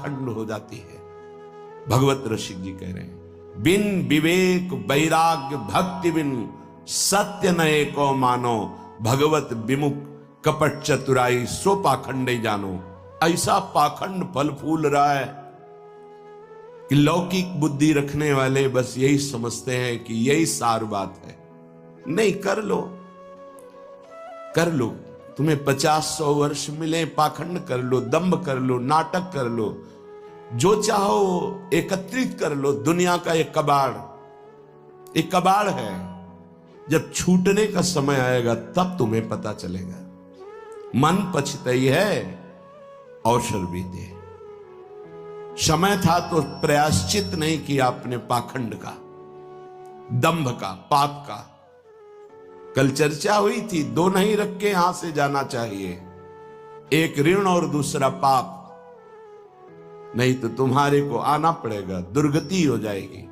खंड हो जाती है। भगवत रसिक जी कह रहे हैं, बिन विवेक वैराग्य भक्ति बिन सत्य नए को मानो, भगवत विमुख कपट चतुराई सो पाखंड जानो। ऐसा पाखंड फल फूल रहा है कि लौकिक बुद्धि रखने वाले बस यही समझते हैं कि यही सार बात है। नहीं, कर लो कर लो, तुम्हें 50-100 वर्ष मिले, पाखंड कर लो, दंभ कर लो, नाटक कर लो, जो चाहो एकत्रित कर लो। दुनिया का एक कबाड़ है। जब छूटने का समय आएगा तब तुम्हें पता चलेगा। मन पछताई है, अवसर बीते। समय था तो प्रायश्चित नहीं किया अपने पाखंड का, दंभ का, पाप का। कल चर्चा हुई थी, दो नहीं रख के यहां से जाना चाहिए, एक ऋण और दूसरा पाप, नहीं तो तुम्हारे को आना पड़ेगा, दुर्गति हो जाएगी।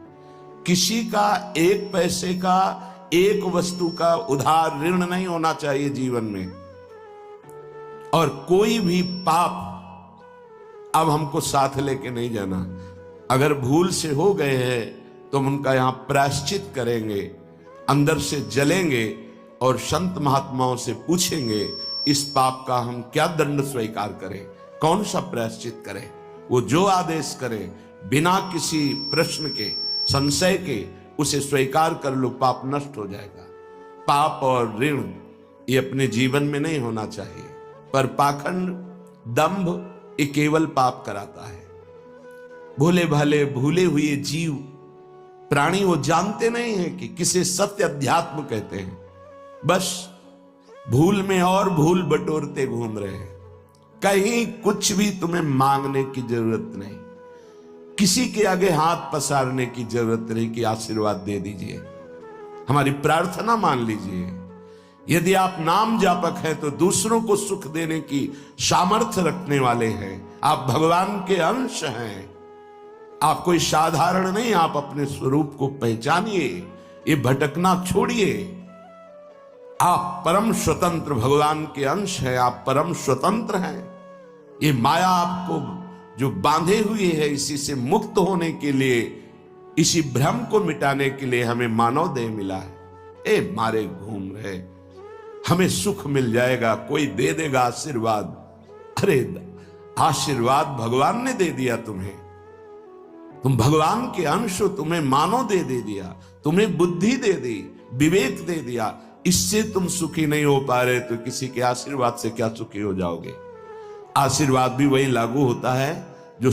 किसी का एक पैसे का, एक वस्तु का उधार ऋण नहीं होना चाहिए जीवन में। और कोई भी पाप अब हमको साथ लेके नहीं जाना। अगर भूल से हो गए हैं तो हम उनका यहां प्रायश्चित करेंगे, अंदर से जलेंगे और संत महात्माओं से पूछेंगे इस पाप का हम क्या दंड स्वीकार करें, कौन सा प्रायश्चित करें। वो जो आदेश करें बिना किसी प्रश्न के, संशय के, उसे स्वीकार कर लो, पाप नष्ट हो जाएगा। पाप और ऋण ये अपने जीवन में नहीं होना चाहिए, पर पाखंड, दंभ ये केवल पाप कराता है। भोले भाले भूले हुए जीव प्राणी वो जानते नहीं हैं कि किसे सत्य अध्यात्म कहते हैं, बस भूल में और भूल बटोरते घूम रहे हैं। कहीं कुछ भी तुम्हें मांगने की जरूरत नहीं, किसी के आगे हाथ पसारने की जरूरत नहीं कि आशीर्वाद दे दीजिए, हमारी प्रार्थना मान लीजिए। यदि आप नाम जापक हैं तो दूसरों को सुख देने की सामर्थ्य रखने वाले हैं। आप भगवान के अंश हैं, आप कोई साधारण नहीं, आप अपने स्वरूप को पहचानिए, ये भटकना छोड़िए। आप परम स्वतंत्र भगवान के अंश हैं, आप परम स्वतंत्र हैं। ये माया आपको जो बांधे हुए है, इसी से मुक्त होने के लिए, इसी भ्रम को मिटाने के लिए हमें मानव देह मिला है। ए मारे घूम रहे, हमें सुख मिल जाएगा, कोई दे देगा आशीर्वाद। अरे आशीर्वाद भगवान ने दे दिया तुम्हें, तुम भगवान के अंश हो, तुम्हें मानव दे दिया, तुम्हें बुद्धि दे दी, विवेक दे दिया। इससे तुम सुखी नहीं हो पा रहे तो किसी के आशीर्वाद से क्या सुखी हो जाओगे। आशीर्वाद भी वही लागू होता है